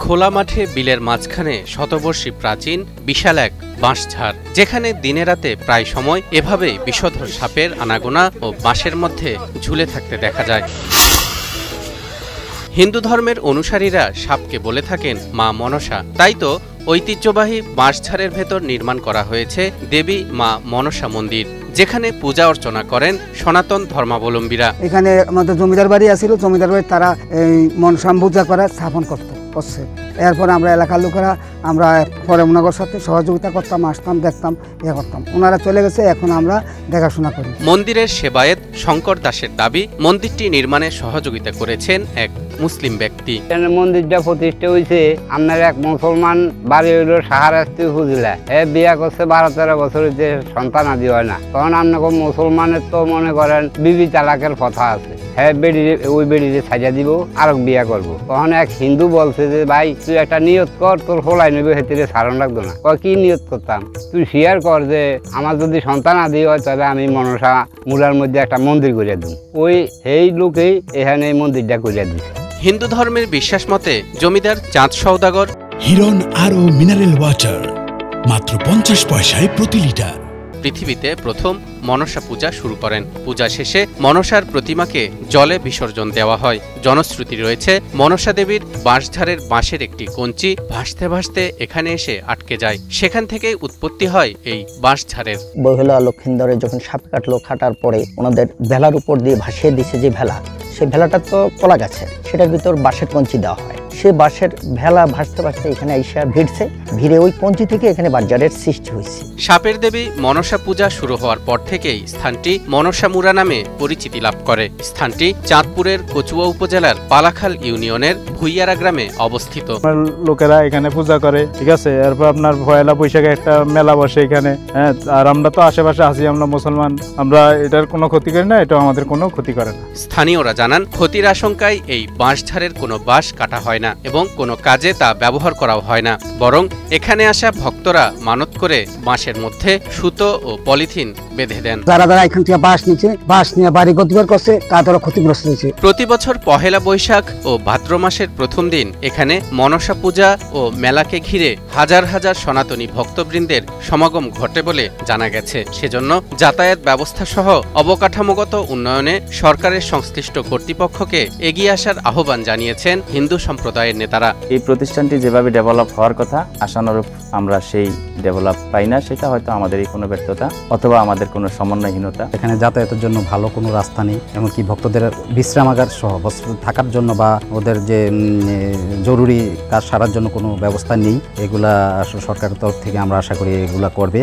খোলা মাঠে বিলের মাঝখানে শতবর্ষী প্রাচীন বিশাল এক বাঁশঝাড়, যেখানে দিনে রাতে প্রায় সময় এভাবেই বিষধর সাপের আনাগোনা ও বাঁশের মধ্যে ঝুলে থাকতে দেখা যায়। হিন্দু ধর্মের অনুসারীরা সাপকে বলে থাকেন মা মনসা, তাই তো ঐতিহ্যবাহী বাঁশঝাড়ের ভেতর নির্মাণ করা হয়েছে দেবী মা মনসা মন্দির, যেখানে পূজা অর্চনা করেন সনাতন ধর্মাবলম্বীরা। এখানে আমাদের জমিদার বাড়ি আছিল, জমিদার বাড়ি তারা এই মনসা পূজা করা স্থাপন করছে। এরপর আমরা এলাকার লোকেরা আমরা পরে ওনাদের সাথে সহযোগিতা করতাম, আসতাম, দেখতাম, করতাম। ওনারা চলে গেছে, এখন আমরা দেখাশোনা করি। মন্দিরের সেবায়েত শঙ্কর দাসের দাবি, মন্দিরটি নির্মাণে সহযোগিতা করেছেন এক মুসলিম ব্যক্তি। মন্দিরটা প্রতিষ্ঠা হয়েছে আপনার এক মুসলমান বাড়ি হইল সাহারাস্তি হুজলা, বিয়া করছে 12-13 বছর হইতে সন্তান আদি হয় না। তখন আপনাকে মুসলমানের তো মনে করেন বিবি তালাকের কথা আছে, ওই বেড়িতে সাজা দিব আর বিয়া করবো। তখন এক হিন্দু বলছে যে ভাই তুই একটা নিয়ত কর, তোর হোলাই নেবে হেতিরে সারণ লাগতো না। কি নিয়ত করতাম? তুই শেয়ার কর যে আমার যদি সন্তান আদি হয় তাহলে আমি মনসা মূলার মধ্যে একটা মন্দির করে দিই। ওই সেই লোকেই এখানে এই মন্দিরটা করে দিচ্ছে। হিন্দু ধর্মের বিশ্বাস মতে জমিদার চাঁদ সওদাগর হিরন আরও মিনারেল ওয়াটার মাত্র 50 পয়সায় প্রতি লিটার পৃথিবীতে প্রথম মনসা পূজা শুরু করেন। পূজা শেষে মনসার প্রতিমাকে জলে বিসর্জন দেওয়া হয়। জনশ্রুতি রয়েছে মনসা দেবীর বাঁশঝাড়ের বাঁশের একটি কঞ্চি ভাসতে ভাসতে এখানে এসে আটকে যায়, সেখান থেকেই উৎপত্তি হয় এই বাঁশঝাড়ের। বহেলা লক্ষিন্দরে যখন সাপ কাটলো, কাটার পরে ওনাদের ভেলার উপর দিয়ে ভাসিয়ে দিছে যে ভেলা, সেই ভেলাটা তো কলা গাছে, সেটার ভিতর বাঁশের কঞ্চি দেওয়া হয়। সে বাঁশের ভেলা ভাসতে ভাসতে এখানে আইসা ভিড়ছে, ভিড়ে ওই কঞ্চি থেকে এখানে বাঁশঝাড়ের সৃষ্টি হয়েছে। সাপের দেবী মনসা পূজা শুরু হওয়ার পর থেকেই স্থানটি মনসামুড়া নামে পরিচিতি লাভ করে। স্থানটি চাঁদপুরের কচুয়া উপজেলার পালাখাল ইউনিয়নের ভুইয়ারা গ্রামে অবস্থিত। লোকেরা এখানে পূজা করে, ঠিক আছে। এরপর আপনার পয়লা বৈশাখে একটা মেলা বসে এখানে, আর আমরা তো আশেপাশে আছি, আমরা মুসলমান, আমরা এটার কোনো ক্ষতি করি না, এটা আমাদের কোনো ক্ষতি করে না। স্থানীয়রা জানান, ক্ষতির আশঙ্কায় এই বাঁশঝাড়ের কোনো বাঁশ কাটা হয় না এবং কোনো কাজে তা ব্যবহার করাও হয় না, বরং এখানে আসা ভক্তরা মানত করে বাঁশের মধ্যে সুতো ও পলিথিন বেঁধে দেন। যারা যারা এখান থেকে বাঁশ নিচ্ছে, বাঁশ নিয়ে বাড়ি গতিবার করছে, তাদেরও ক্ষতিগ্রস্ত হয়েছে। প্রতি বছর পহেলা বৈশাখ ও ভাদ্র মাসের প্রথম দিন এখানে মনসা পূজা ও মেলাকে ঘিরে হাজার হাজার সনাতনী ভক্তবৃন্দের সমাগম ঘটে বলে জানা গেছে। সেজন্য যাতায়াত ব্যবস্থা সহ অবকাঠামোগত উন্নয়নে সরকারের সংশ্লিষ্ট কর্তৃপক্ষকে এগিয়ে আসার আহ্বান জানিয়েছেন হিন্দু সম্প্রদায়ের নেতারা। এই প্রতিষ্ঠানটি যেভাবে ডেভেলপ হওয়ার কথা আশানুরূপ আমরা সেই ডেভেলপ পাই না, সেটা হয়তো আমাদেরই কোনো ব্যর্থতা অথবা আমাদের কোনো সমন্বয়হীনতা। এখানে যাতায়াতের জন্য ভালো কোনো রাস্তা নেই, এমনকি ভক্তদের বিশ্রামাগার সহ থাকার জন্য বা ওদের যে জরুরি কাজ সারার জন্য কোনো ব্যবস্থা নেই। এগুলা সরকারের তরফ থেকে আমরা আশা করি এগুলা করবে।